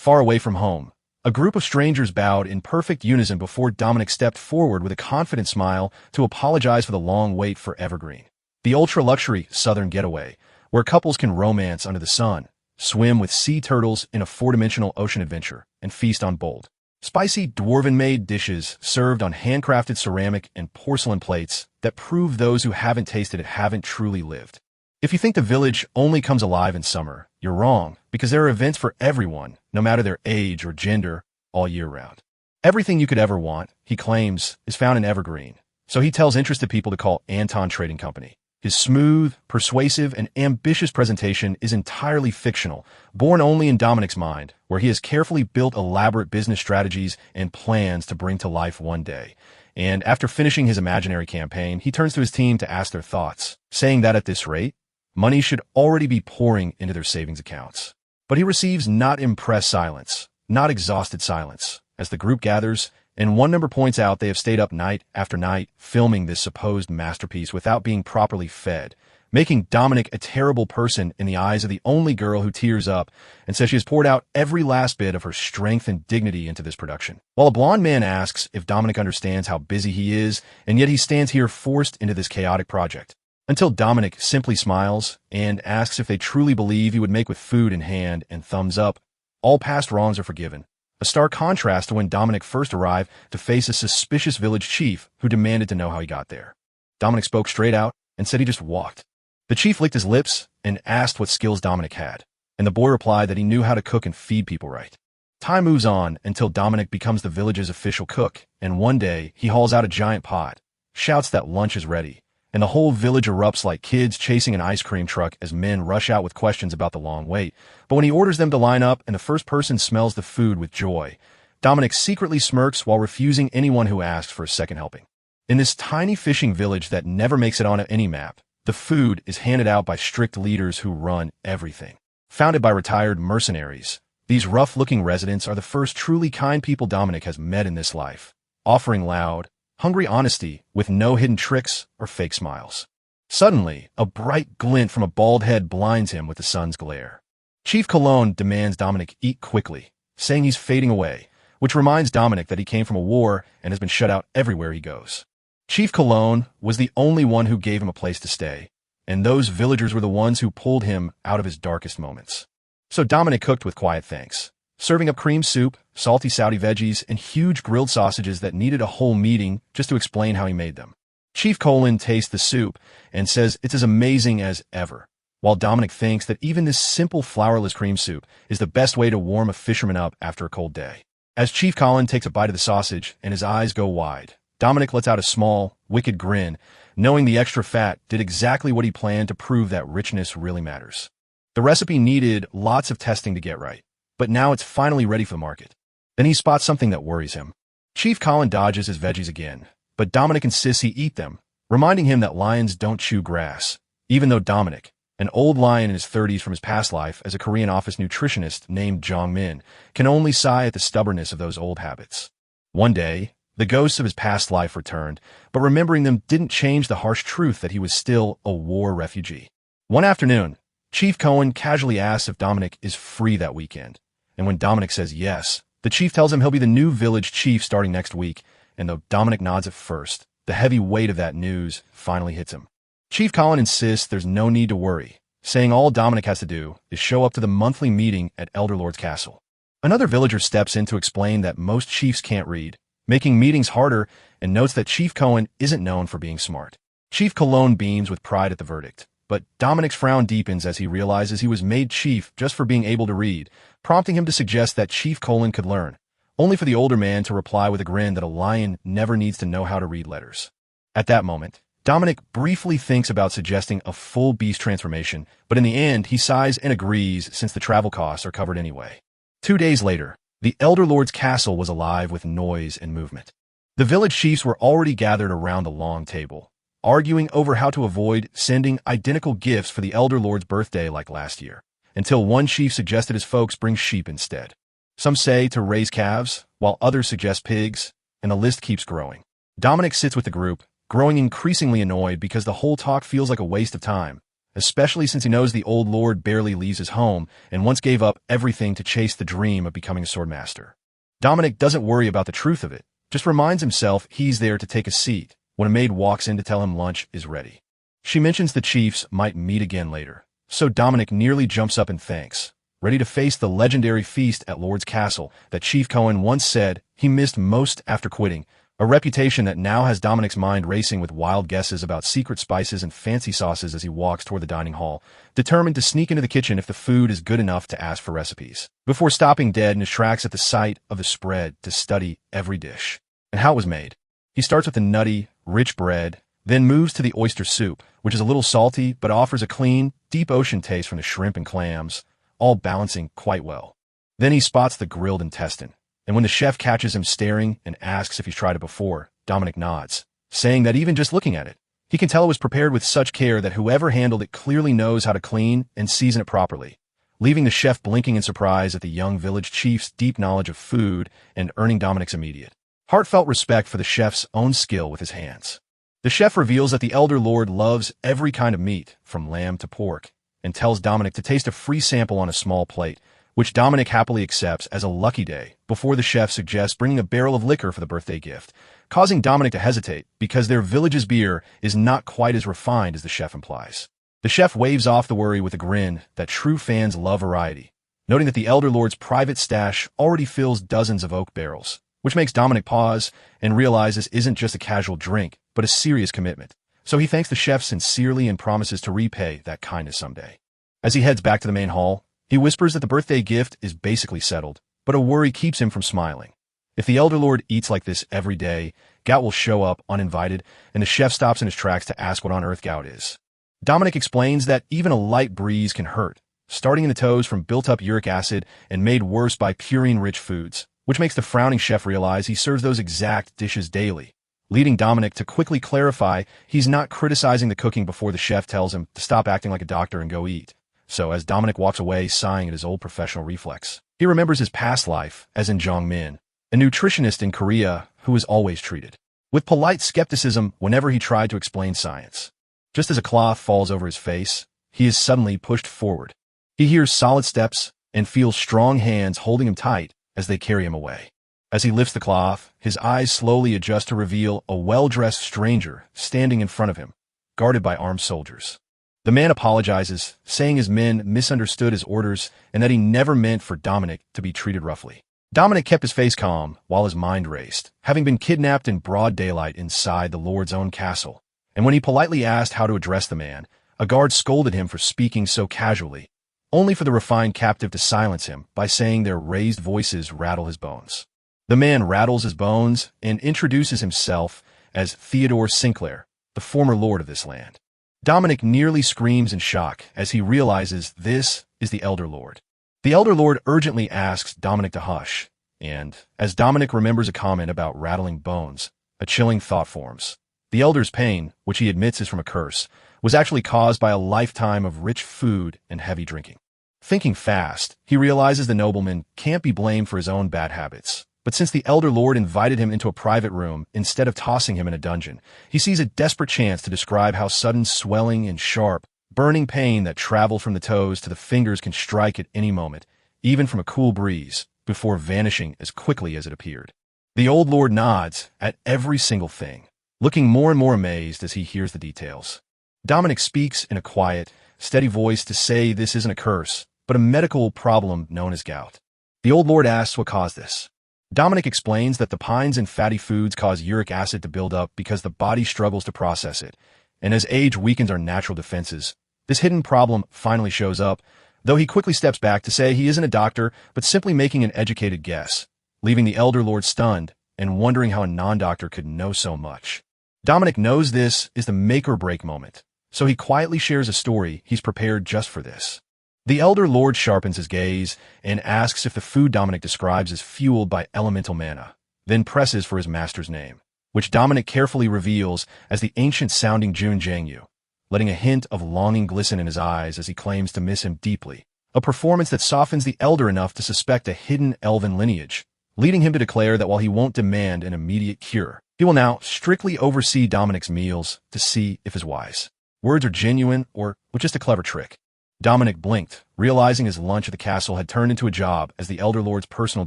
far away from home. A group of strangers bowed in perfect unison before Dominic stepped forward with a confident smile to apologize for the long wait for Evergreen, the ultra-luxury southern getaway, where couples can romance under the sun, swim with sea turtles in a four-dimensional ocean adventure, and feast on bold, spicy dwarven-made dishes served on handcrafted ceramic and porcelain plates that prove those who haven't tasted it haven't truly lived. If you think the village only comes alive in summer, you're wrong, because there are events for everyone, no matter their age or gender, all year round. Everything you could ever want, he claims, is found in Evergreen, so he tells interested people to call Anton Trading Company. His smooth, persuasive, and ambitious presentation is entirely fictional, born only in Dominic's mind, where he has carefully built elaborate business strategies and plans to bring to life one day. And after finishing his imaginary campaign, he turns to his team to ask their thoughts, saying that at this rate, money should already be pouring into their savings accounts. But he receives not impressed silence, not exhausted silence, as the group gathers, and one member points out they have stayed up night after night filming this supposed masterpiece without being properly fed, making Dominic a terrible person in the eyes of the only girl who tears up and says she has poured out every last bit of her strength and dignity into this production. While a blonde man asks if Dominic understands how busy he is, and yet he stands here forced into this chaotic project. Until Dominic simply smiles and asks if they truly believe he would make with food in hand and thumbs up, all past wrongs are forgiven. A stark contrast to when Dominic first arrived to face a suspicious village chief who demanded to know how he got there. Dominic spoke straight out and said he just walked. The chief licked his lips and asked what skills Dominic had, and the boy replied that he knew how to cook and feed people right. Time moves on until Dominic becomes the village's official cook, and one day he hauls out a giant pot, shouts that lunch is ready, and the whole village erupts like kids chasing an ice cream truck as men rush out with questions about the long wait. But when he orders them to line up and the first person smells the food with joy, Dominic secretly smirks while refusing anyone who asks for a second helping. In this tiny fishing village that never makes it on any map, the food is handed out by strict leaders who run everything. Founded by retired mercenaries, these rough-looking residents are the first truly kind people Dominic has met in this life, offering loud, hungry honesty with no hidden tricks or fake smiles. Suddenly, a bright glint from a bald head blinds him with the sun's glare. Chief Cologne demands Dominic eat quickly, saying he's fading away, which reminds Dominic that he came from a war and has been shut out everywhere he goes. Chief Cologne was the only one who gave him a place to stay, and those villagers were the ones who pulled him out of his darkest moments. So Dominic cooked with quiet thanks, serving up cream soup, salty Saudi veggies, and huge grilled sausages that needed a whole meeting just to explain how he made them. Chief Colon tastes the soup and says it's as amazing as ever, while Dominic thinks that even this simple flourless cream soup is the best way to warm a fisherman up after a cold day. As Chief Colin takes a bite of the sausage and his eyes go wide, Dominic lets out a small, wicked grin, knowing the extra fat did exactly what he planned to prove that richness really matters. The recipe needed lots of testing to get right, but now it's finally ready for the market. Then he spots something that worries him. Chief Colin dodges his veggies again, but Dominic insists he eat them, reminding him that lions don't chew grass, even though Dominic, an old lion in his 30s from his past life as a Korean office nutritionist named Jong Min, can only sigh at the stubbornness of those old habits. One day, the ghosts of his past life returned, but remembering them didn't change the harsh truth that he was still a war refugee. One afternoon, Chief Cohen casually asks if Dominic is free that weekend, and when Dominic says yes, the chief tells him he'll be the new village chief starting next week, and though Dominic nods at first, the heavy weight of that news finally hits him. Chief Colin insists there's no need to worry, saying all Dominic has to do is show up to the monthly meeting at Elder Lord's castle. Another villager steps in to explain that most chiefs can't read, making meetings harder, and notes that Chief Cohen isn't known for being smart. Chief Cologne beams with pride at the verdict, but Dominic's frown deepens as he realizes he was made chief just for being able to read, prompting him to suggest that Chief Colin could learn, only for the older man to reply with a grin that a lion never needs to know how to read letters. At that moment, Dominic briefly thinks about suggesting a full beast transformation, but in the end, he sighs and agrees since the travel costs are covered anyway. 2 days later, the Elder Lord's castle was alive with noise and movement. The village chiefs were already gathered around the long table, arguing over how to avoid sending identical gifts for the Elder Lord's birthday like last year, until one chief suggested his folks bring sheep instead. Some say to raise calves, while others suggest pigs, and the list keeps growing. Dominic sits with the group, growing increasingly annoyed because the whole talk feels like a waste of time, especially since he knows the old lord barely leaves his home and once gave up everything to chase the dream of becoming a swordmaster. Dominic doesn't worry about the truth of it, just reminds himself he's there to take a seat when a maid walks in to tell him lunch is ready. She mentions the chiefs might meet again later, so Dominic nearly jumps up in thanks, ready to face the legendary feast at Lord's Castle that Chief Cohen once said he missed most after quitting, a reputation that now has Dominic's mind racing with wild guesses about secret spices and fancy sauces as he walks toward the dining hall, determined to sneak into the kitchen if the food is good enough to ask for recipes, before stopping dead in his tracks at the sight of the spread to study every dish and how it was made. He starts with the nutty, rich bread, then moves to the oyster soup, which is a little salty but offers a clean, deep ocean taste from the shrimp and clams, all balancing quite well. Then he spots the grilled intestine, and when the chef catches him staring and asks if he's tried it before, Dominic nods, saying that even just looking at it, he can tell it was prepared with such care that whoever handled it clearly knows how to clean and season it properly, leaving the chef blinking in surprise at the young village chief's deep knowledge of food and earning Dominic's immediate, heartfelt respect for the chef's own skill with his hands. The chef reveals that the elder lord loves every kind of meat, from lamb to pork, and tells Dominic to taste a free sample on a small plate, which Dominic happily accepts as a lucky day before the chef suggests bringing a barrel of liquor for the birthday gift, causing Dominic to hesitate because their village's beer is not quite as refined as the chef implies. The chef waves off the worry with a grin that true fans love variety, noting that the elder lord's private stash already fills dozens of oak barrels, which makes Dominic pause and realize this isn't just a casual drink, but a serious commitment. So he thanks the chef sincerely and promises to repay that kindness someday. As he heads back to the main hall, he whispers that the birthday gift is basically settled, but a worry keeps him from smiling. If the elder lord eats like this every day, gout will show up uninvited, and the chef stops in his tracks to ask what on earth gout is. Dominic explains that even a light breeze can hurt, starting in the toes from built-up uric acid and made worse by purine-rich foods, which makes the frowning chef realize he serves those exact dishes daily, leading Dominic to quickly clarify he's not criticizing the cooking before the chef tells him to stop acting like a doctor and go eat. So as Dominic walks away sighing at his old professional reflex, he remembers his past life as in Jongmin, a nutritionist in Korea who was always treated with polite skepticism whenever he tried to explain science. Just as a cloth falls over his face, he is suddenly pushed forward. He hears solid steps and feels strong hands holding him tight as they carry him away. As he lifts the cloth, his eyes slowly adjust to reveal a well-dressed stranger standing in front of him, guarded by armed soldiers. The man apologizes, saying his men misunderstood his orders and that he never meant for Dominic to be treated roughly. Dominic kept his face calm while his mind raced, having been kidnapped in broad daylight inside the lord's own castle. And when he politely asked how to address the man, a guard scolded him for speaking so casually, only for the refined captive to silence him by saying their raised voices rattle his bones. The man rattles his bones and introduces himself as Theodore Sinclair, the former lord of this land. Dominic nearly screams in shock as he realizes this is the elder lord. The elder lord urgently asks Dominic to hush, and as Dominic remembers a comment about rattling bones, a chilling thought forms. The elder's pain, which he admits is from a curse, was actually caused by a lifetime of rich food and heavy drinking. Thinking fast, he realizes the nobleman can't be blamed for his own bad habits. But since the elder lord invited him into a private room instead of tossing him in a dungeon, he sees a desperate chance to describe how sudden swelling and sharp, burning pain that traveled from the toes to the fingers can strike at any moment, even from a cool breeze, before vanishing as quickly as it appeared. The old lord nods at every single thing, looking more and more amazed as he hears the details. Dominic speaks in a quiet, steady voice to say this isn't a curse, but a medical problem known as gout. The old lord asks what caused this. Dominic explains that the pines and fatty foods cause uric acid to build up because the body struggles to process it, and as age weakens our natural defenses, this hidden problem finally shows up, though he quickly steps back to say he isn't a doctor, but simply making an educated guess, leaving the elder lord stunned and wondering how a non-doctor could know so much. Dominic knows this is the make-or-break moment, so he quietly shares a story he's prepared just for this. The elder lord sharpens his gaze and asks if the food Dominic describes is fueled by elemental mana, then presses for his master's name, which Dominic carefully reveals as the ancient-sounding Jun Jangyu, letting a hint of longing glisten in his eyes as he claims to miss him deeply, a performance that softens the elder enough to suspect a hidden elven lineage, leading him to declare that while he won't demand an immediate cure, he will now strictly oversee Dominic's meals to see if is wise. words are genuine or with just a clever trick. Dominic blinked, realizing his lunch at the castle had turned into a job as the Elder Lord's personal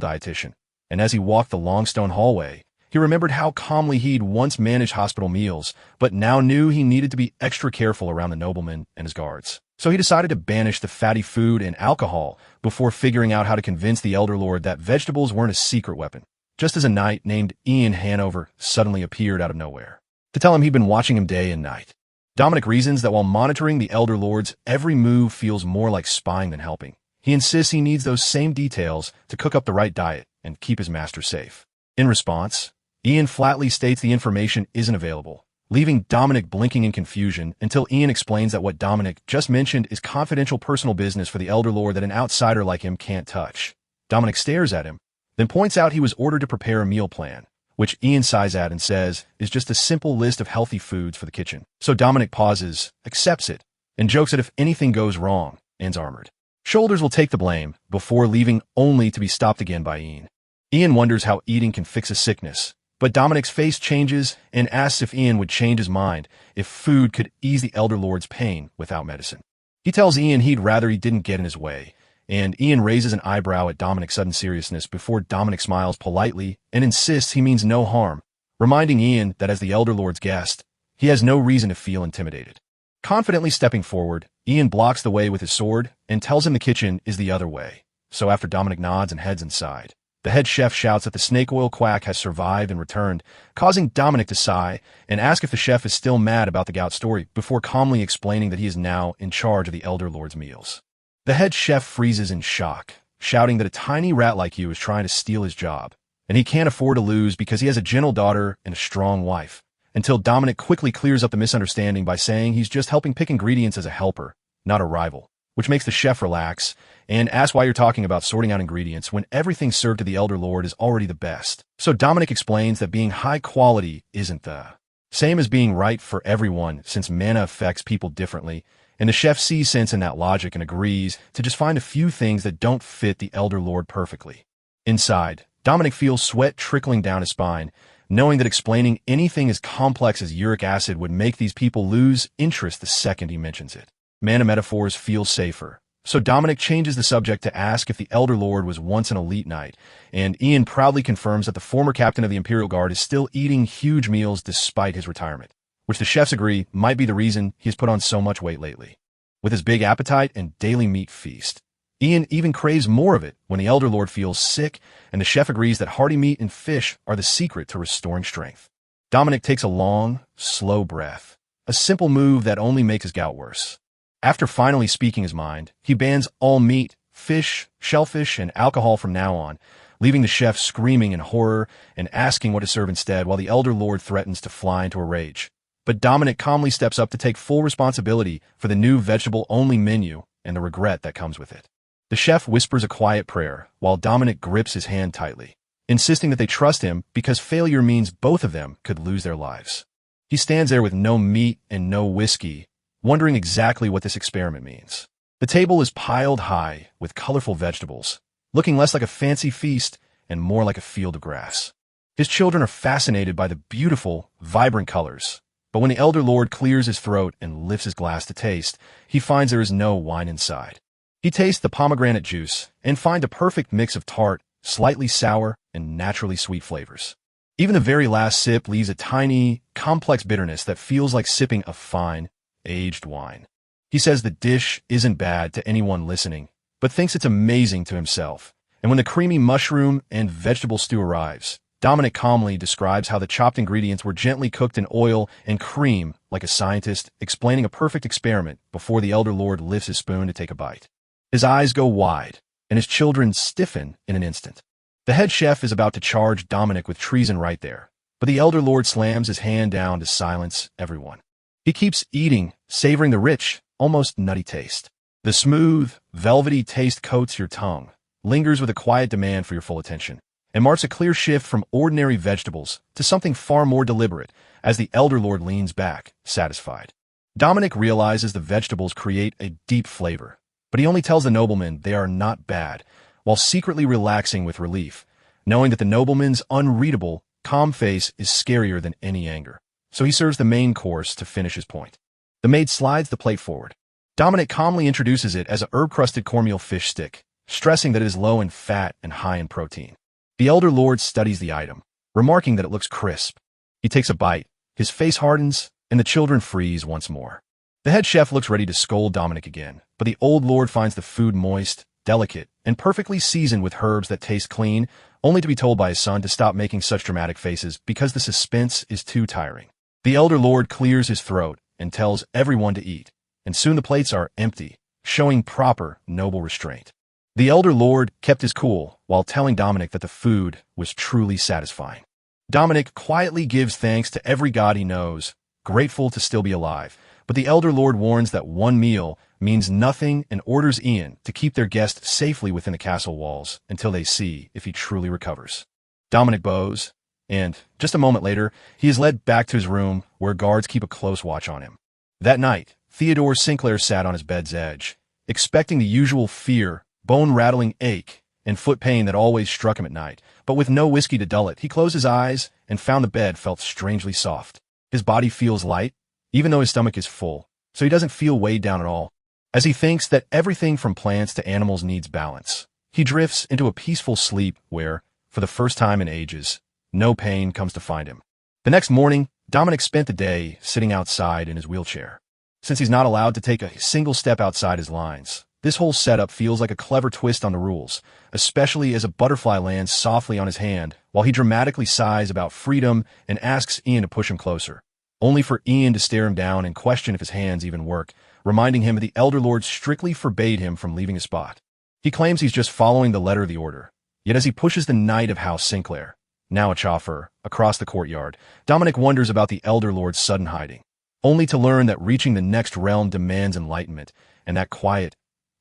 dietitian, and as he walked the long stone hallway, he remembered how calmly he'd once managed hospital meals, but now knew he needed to be extra careful around the nobleman and his guards. So he decided to banish the fatty food and alcohol before figuring out how to convince the Elder Lord that vegetables weren't a secret weapon, just as a knight named Ian Hanover suddenly appeared out of nowhere to tell him he'd been watching him day and night. Dominic reasons that while monitoring the Elder Lord's every move feels more like spying than helping, he insists he needs those same details to cook up the right diet and keep his master safe. In response, Ian flatly states the information isn't available, leaving Dominic blinking in confusion until Ian explains that what Dominic just mentioned is confidential personal business for the Elder Lord that an outsider like him can't touch. Dominic stares at him, then points out he was ordered to prepare a meal plan, which Ian sighs at and says is just a simple list of healthy foods for the kitchen. So Dominic pauses, accepts it, and jokes that if anything goes wrong, Ian's armored shoulders will take the blame, before leaving only to be stopped again by Ian. Ian wonders how eating can fix a sickness, but Dominic's face changes and asks if Ian would change his mind if food could ease the Elder Lord's pain without medicine. He tells Ian he'd rather he didn't get in his way, and Ian raises an eyebrow at Dominic's sudden seriousness before Dominic smiles politely and insists he means no harm, reminding Ian that as the Elder Lord's guest, he has no reason to feel intimidated. Confidently stepping forward, Ian blocks the way with his sword and tells him the kitchen is the other way. So after Dominic nods and heads inside, the head chef shouts that the snake oil quack has survived and returned, causing Dominic to sigh and ask if the chef is still mad about the gout story before calmly explaining that he is now in charge of the Elder Lord's meals. The head chef freezes in shock, shouting that a tiny rat like you is trying to steal his job, and he can't afford to lose because he has a gentle daughter and a strong wife, until Dominic quickly clears up the misunderstanding by saying he's just helping pick ingredients as a helper, not a rival, which makes the chef relax and ask why you're talking about sorting out ingredients when everything served to the Elder Lord is already the best. So Dominic explains that being high quality isn't the same as being right for everyone, since mana affects people differently, and the chef sees sense in that logic and agrees to just find a few things that don't fit the Elder Lord perfectly. Inside, Dominic feels sweat trickling down his spine, knowing that explaining anything as complex as uric acid would make these people lose interest the second he mentions it. Mana metaphors feel safer, so Dominic changes the subject to ask if the Elder Lord was once an elite knight, and Ian proudly confirms that the former captain of the Imperial Guard is still eating huge meals despite his retirement, which the chefs agree might be the reason he has put on so much weight lately. With his big appetite and daily meat feast, Ian even craves more of it when the Elder Lord feels sick, and the chef agrees that hearty meat and fish are the secret to restoring strength. Dominic takes a long, slow breath, a simple move that only makes his gout worse. After finally speaking his mind, he bans all meat, fish, shellfish, and alcohol from now on, leaving the chef screaming in horror and asking what to serve instead while the Elder Lord threatens to fly into a rage. But Dominic calmly steps up to take full responsibility for the new vegetable-only menu and the regret that comes with it. The chef whispers a quiet prayer while Dominic grips his hand tightly, insisting that they trust him because failure means both of them could lose their lives. He stands there with no meat and no whiskey, wondering exactly what this experiment means. The table is piled high with colorful vegetables, looking less like a fancy feast and more like a field of grass. His children are fascinated by the beautiful, vibrant colors, but when the Elder Lord clears his throat and lifts his glass to taste, he finds there is no wine inside. He tastes the pomegranate juice and finds a perfect mix of tart, slightly sour, and naturally sweet flavors. Even the very last sip leaves a tiny, complex bitterness that feels like sipping a fine, aged wine. He says the dish isn't bad to anyone listening, but thinks it's amazing to himself. And when the creamy mushroom and vegetable stew arrives, Dominic calmly describes how the chopped ingredients were gently cooked in oil and cream like a scientist, explaining a perfect experiment before the Elder Lord lifts his spoon to take a bite. His eyes go wide, and his children stiffen in an instant. The head chef is about to charge Dominic with treason right there, but the Elder Lord slams his hand down to silence everyone. He keeps eating, savoring the rich, almost nutty taste. The smooth, velvety taste coats your tongue, lingers with a quiet demand for your full attention, and marks a clear shift from ordinary vegetables to something far more deliberate as the Elder Lord leans back, satisfied. Dominic realizes the vegetables create a deep flavor, but he only tells the nobleman they are not bad, while secretly relaxing with relief, knowing that the nobleman's unreadable, calm face is scarier than any anger. So he serves the main course to finish his point. The maid slides the plate forward. Dominic calmly introduces it as a herb-crusted cornmeal fish stick, stressing that it is low in fat and high in protein. The elder lord studies the item, remarking that it looks crisp. He takes a bite, his face hardens, and the children freeze once more. The head chef looks ready to scold Dominic again, but the old lord finds the food moist, delicate, and perfectly seasoned with herbs that taste clean, only to be told by his son to stop making such dramatic faces because the suspense is too tiring. The elder lord clears his throat and tells everyone to eat, and soon the plates are empty, showing proper, noble restraint. The elder lord kept his cool while telling Dominic that the food was truly satisfying. Dominic quietly gives thanks to every god he knows, grateful to still be alive, but the elder lord warns that one meal means nothing and orders Ian to keep their guest safely within the castle walls until they see if he truly recovers. Dominic bows, and, just a moment later, he is led back to his room where guards keep a close watch on him. That night, Theodore Sinclair sat on his bed's edge, expecting the usual fear, bone-rattling ache, and foot pain that always struck him at night, but with no whiskey to dull it, he closed his eyes and found the bed felt strangely soft. His body feels light, even though his stomach is full, so he doesn't feel weighed down at all. As he thinks that everything from plants to animals needs balance, he drifts into a peaceful sleep where, for the first time in ages, no pain comes to find him. The next morning, Dominic spent the day sitting outside in his wheelchair. Since he's not allowed to take a single step outside his lines, this whole setup feels like a clever twist on the rules, especially as a butterfly lands softly on his hand while he dramatically sighs about freedom and asks Ian to push him closer, only for Ian to stare him down and question if his hands even work, reminding him that the elder lord strictly forbade him from leaving his spot. He claims he's just following the letter of the order, yet as he pushes the knight of House Sinclair, now a chauffeur, across the courtyard, Dominic wonders about the elder lord's sudden hiding, only to learn that reaching the next realm demands enlightenment, and that quiet,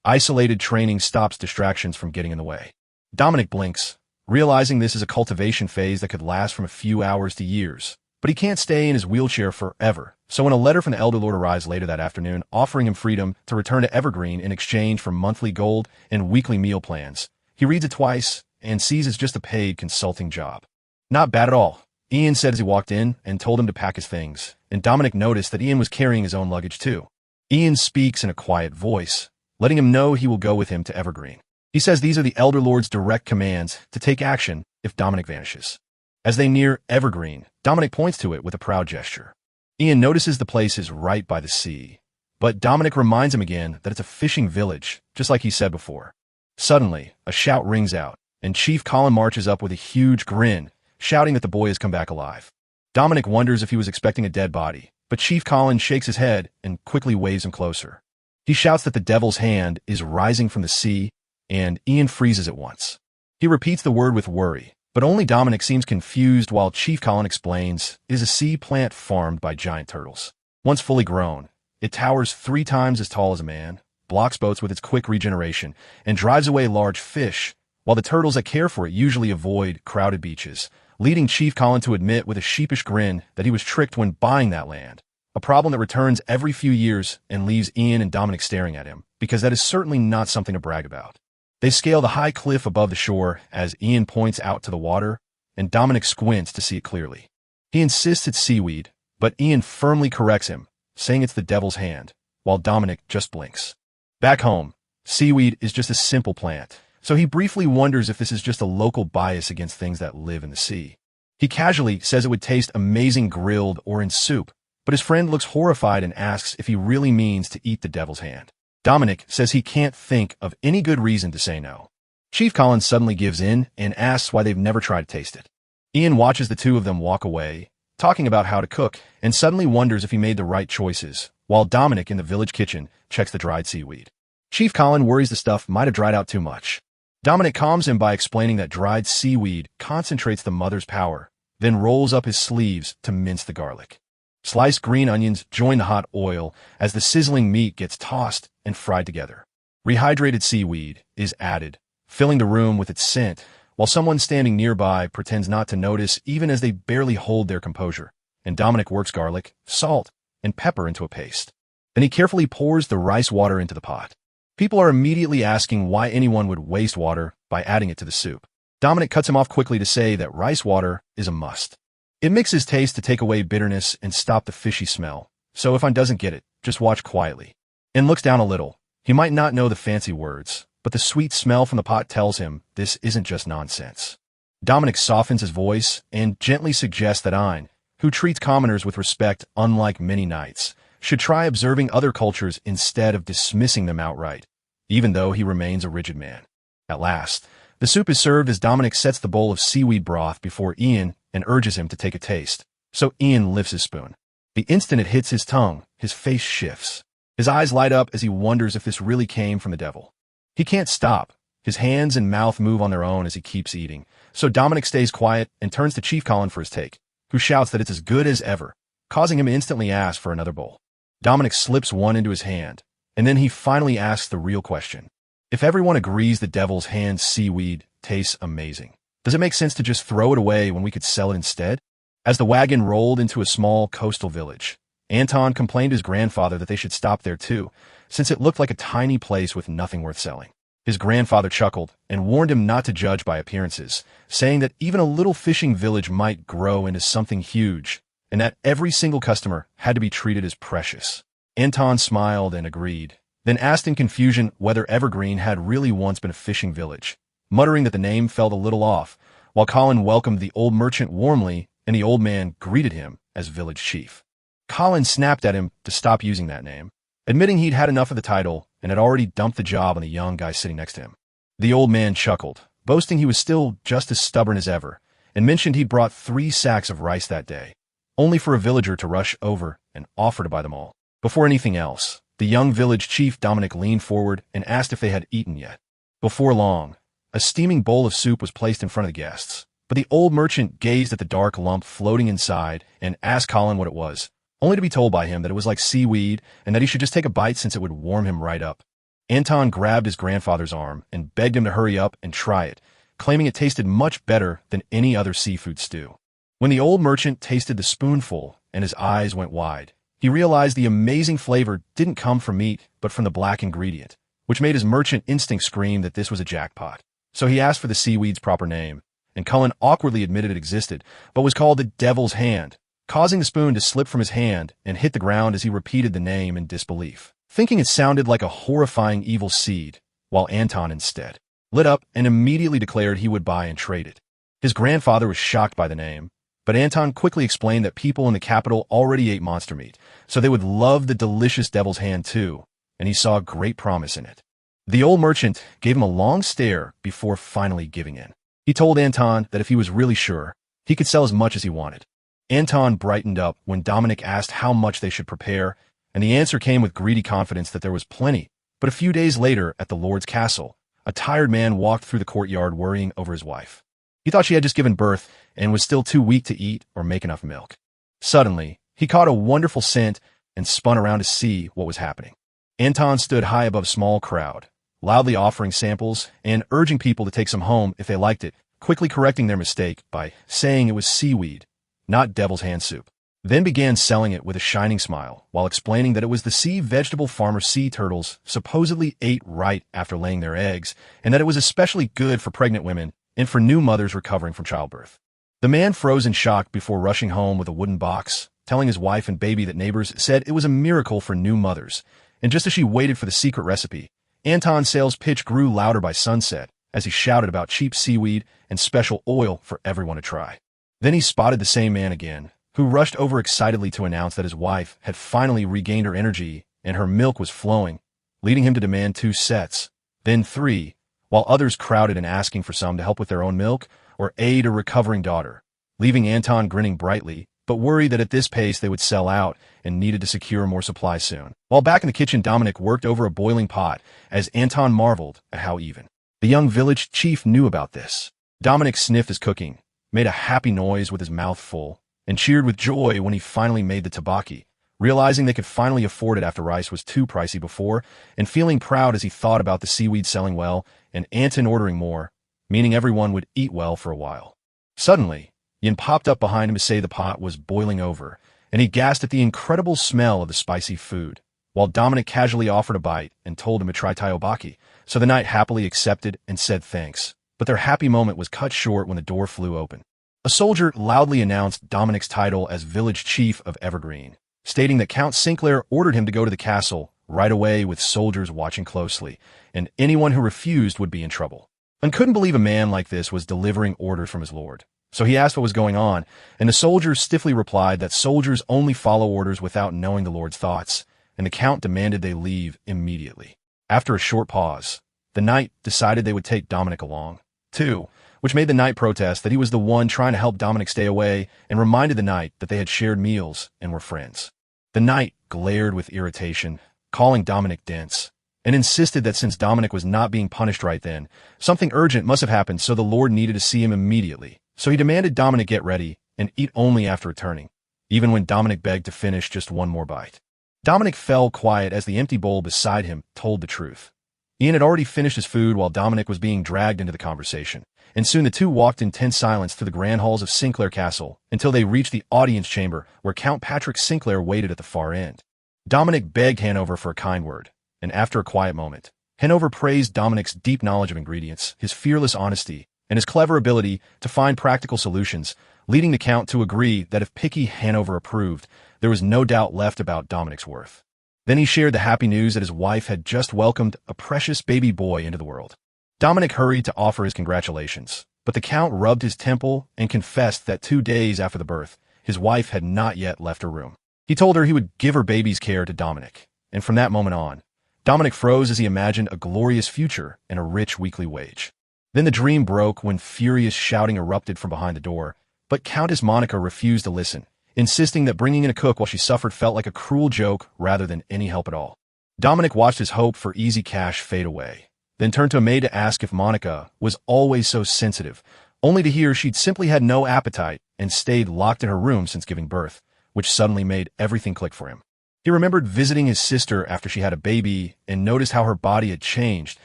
isolated training stops distractions from getting in the way. Dominic blinks, realizing this is a cultivation phase that could last from a few hours to years. But he can't stay in his wheelchair forever, so when a letter from the elder lord arrives later that afternoon offering him freedom to return to Evergreen in exchange for monthly gold and weekly meal plans, he reads it twice and sees it's just a paid consulting job. Not bad at all, Ian said as he walked in and told him to pack his things, and Dominic noticed that Ian was carrying his own luggage too. Ian speaks in a quiet voice, letting him know he will go with him to Evergreen. He says these are the elder lord's direct commands to take action if Dominic vanishes. As they near Evergreen, Dominic points to it with a proud gesture. Ian notices the place is right by the sea, but Dominic reminds him again that it's a fishing village, just like he said before. Suddenly, a shout rings out, and Chief Colin marches up with a huge grin, shouting that the boy has come back alive. Dominic wonders if he was expecting a dead body, but Chief Colin shakes his head and quickly waves him closer. He shouts that the devil's hand is rising from the sea, and Ian freezes at once. He repeats the word with worry, but only Dominic seems confused while Chief Colin explains it is a sea plant farmed by giant turtles. Once fully grown, it towers 3 times as tall as a man, blocks boats with its quick regeneration, and drives away large fish, while the turtles that care for it usually avoid crowded beaches, leading Chief Colin to admit with a sheepish grin that he was tricked when buying that land, a problem that returns every few years and leaves Ian and Dominic staring at him, because that is certainly not something to brag about. They scale the high cliff above the shore as Ian points out to the water, and Dominic squints to see it clearly. He insists it's seaweed, but Ian firmly corrects him, saying it's the devil's hand, while Dominic just blinks. Back home, seaweed is just a simple plant, so he briefly wonders if this is just a local bias against things that live in the sea. He casually says it would taste amazing grilled or in soup, but his friend looks horrified and asks if he really means to eat the devil's hand. Dominic says he can't think of any good reason to say no. Chief Colin suddenly gives in and asks why they've never tried to taste it. Ian watches the two of them walk away, talking about how to cook, and suddenly wonders if he made the right choices, while Dominic in the village kitchen checks the dried seaweed. Chief Colin worries the stuff might have dried out too much. Dominic calms him by explaining that dried seaweed concentrates the mother's power, then rolls up his sleeves to mince the garlic. Sliced green onions join the hot oil as the sizzling meat gets tossed and fried together. Rehydrated seaweed is added, filling the room with its scent, while someone standing nearby pretends not to notice even as they barely hold their composure, and Dominic works garlic, salt, and pepper into a paste. Then he carefully pours the rice water into the pot. People are immediately asking why anyone would waste water by adding it to the soup. Dominic cuts him off quickly to say that rice water is a must. It mixes taste to take away bitterness and stop the fishy smell, so if one doesn't get it, just watch quietly. And looks down a little. He might not know the fancy words, but the sweet smell from the pot tells him this isn't just nonsense. Dominic softens his voice and gently suggests that Ein, who treats commoners with respect unlike many knights, should try observing other cultures instead of dismissing them outright, even though he remains a rigid man. At last, the soup is served as Dominic sets the bowl of seaweed broth before Ian and urges him to take a taste. So Ian lifts his spoon. The instant it hits his tongue, his face shifts. His eyes light up as he wonders if this really came from the devil. He can't stop. His hands and mouth move on their own as he keeps eating. So Dominic stays quiet and turns to Chief Colin for his take, who shouts that it's as good as ever, causing him to instantly ask for another bowl. Dominic slips one into his hand, and then he finally asks the real question. If everyone agrees the devil's hand seaweed tastes amazing, does it make sense to just throw it away when we could sell it instead? As the wagon rolled into a small coastal village, Anton complained to his grandfather that they should stop there too, since it looked like a tiny place with nothing worth selling. His grandfather chuckled and warned him not to judge by appearances, saying that even a little fishing village might grow into something huge, and that every single customer had to be treated as precious. Anton smiled and agreed, then asked in confusion whether Evergreen had really once been a fishing village, muttering that the name felt a little off, while Colin welcomed the old merchant warmly and the old man greeted him as village chief. Colin snapped at him to stop using that name, admitting he'd had enough of the title and had already dumped the job on the young guy sitting next to him. The old man chuckled, boasting he was still just as stubborn as ever, and mentioned he'd brought 3 sacks of rice that day, only for a villager to rush over and offer to buy them all. Before anything else, the young village chief Dominic leaned forward and asked if they had eaten yet. Before long, a steaming bowl of soup was placed in front of the guests, but the old merchant gazed at the dark lump floating inside and asked Colin what it was, only to be told by him that it was like seaweed and that he should just take a bite since it would warm him right up. Anton grabbed his grandfather's arm and begged him to hurry up and try it, claiming it tasted much better than any other seafood stew. When the old merchant tasted the spoonful and his eyes went wide, he realized the amazing flavor didn't come from meat but from the black ingredient, which made his merchant instinct scream that this was a jackpot. So he asked for the seaweed's proper name, and Cullen awkwardly admitted it existed, but was called the Devil's Hand, causing the spoon to slip from his hand and hit the ground as he repeated the name in disbelief, thinking it sounded like a horrifying evil seed, while Anton instead lit up and immediately declared he would buy and trade it. His grandfather was shocked by the name, but Anton quickly explained that people in the capital already ate monster meat, so they would love the delicious Devil's Hand too, and he saw great promise in it. The old merchant gave him a long stare before finally giving in. He told Anton that if he was really sure, he could sell as much as he wanted. Anton brightened up when Dominic asked how much they should prepare, and the answer came with greedy confidence that there was plenty. But a few days later, at the Lord's castle, a tired man walked through the courtyard worrying over his wife. He thought she had just given birth and was still too weak to eat or make enough milk. Suddenly, he caught a wonderful scent and spun around to see what was happening. Anton stood high above a small crowd, loudly offering samples and urging people to take some home if they liked it, quickly correcting their mistake by saying it was seaweed, not Devil's Hand soup. Then began selling it with a shining smile, while explaining that it was the sea vegetable farmer sea turtles supposedly ate right after laying their eggs, and that it was especially good for pregnant women and for new mothers recovering from childbirth. The man froze in shock before rushing home with a wooden box, telling his wife and baby that neighbors said it was a miracle for new mothers, and just as she waited for the secret recipe, Anton's sales pitch grew louder by sunset as he shouted about cheap seaweed and special oil for everyone to try. Then he spotted the same man again, who rushed over excitedly to announce that his wife had finally regained her energy and her milk was flowing, leading him to demand 2 sets, then 3, while others crowded and asking for some to help with their own milk or aid a recovering daughter, leaving Anton grinning brightly, but worried that at this pace they would sell out and needed to secure more supplies soon. While back in the kitchen, Dominic worked over a boiling pot as Anton marveled at how even the young village chief knew about this. Dominic sniffed his cooking, made a happy noise with his mouth full, and cheered with joy when he finally made the tabaki, realizing they could finally afford it after rice was too pricey before, and feeling proud as he thought about the seaweed selling well and Anton ordering more, meaning everyone would eat well for a while. Suddenly, Yin popped up behind him to say the pot was boiling over, and he gasped at the incredible smell of the spicy food, while Dominic casually offered a bite and told him to try taiyobaki, so the knight happily accepted and said thanks. But their happy moment was cut short when the door flew open. A soldier loudly announced Dominic's title as village chief of Evergreen, stating that Count Sinclair ordered him to go to the castle right away with soldiers watching closely, and anyone who refused would be in trouble. And couldn't believe a man like this was delivering orders from his lord. So he asked what was going on, and the soldiers stiffly replied that soldiers only follow orders without knowing the lord's thoughts, and the count demanded they leave immediately. After a short pause, the knight decided they would take Dominic along, too, which made the knight protest that he was the one trying to help Dominic stay away and reminded the knight that they had shared meals and were friends. The knight glared with irritation, calling Dominic dense, and insisted that since Dominic was not being punished right then, something urgent must have happened, so the lord needed to see him immediately. So he demanded Dominic get ready and eat only after returning, even when Dominic begged to finish just one more bite. Dominic fell quiet as the empty bowl beside him told the truth. Ian had already finished his food while Dominic was being dragged into the conversation, and soon the two walked in tense silence through the grand halls of Sinclair Castle until they reached the audience chamber where Count Patrick Sinclair waited at the far end. Dominic begged Hanover for a kind word, and after a quiet moment, Hanover praised Dominic's deep knowledge of ingredients, his fearless honesty, and his clever ability to find practical solutions, leading the Count to agree that if picky Hanover approved, there was no doubt left about Dominic's worth. Then he shared the happy news that his wife had just welcomed a precious baby boy into the world. Dominic hurried to offer his congratulations, but the Count rubbed his temple and confessed that 2 days after the birth, his wife had not yet left her room. He told her he would give her baby's care to Dominic, and from that moment on, Dominic froze as he imagined a glorious future and a rich weekly wage. Then the dream broke when furious shouting erupted from behind the door, but Countess Monica refused to listen, insisting that bringing in a cook while she suffered felt like a cruel joke rather than any help at all. Dominic watched his hope for easy cash fade away, then turned to a maid to ask if Monica was always so sensitive, only to hear she'd simply had no appetite and stayed locked in her room since giving birth, which suddenly made everything click for him. He remembered visiting his sister after she had a baby and noticed how her body had changed,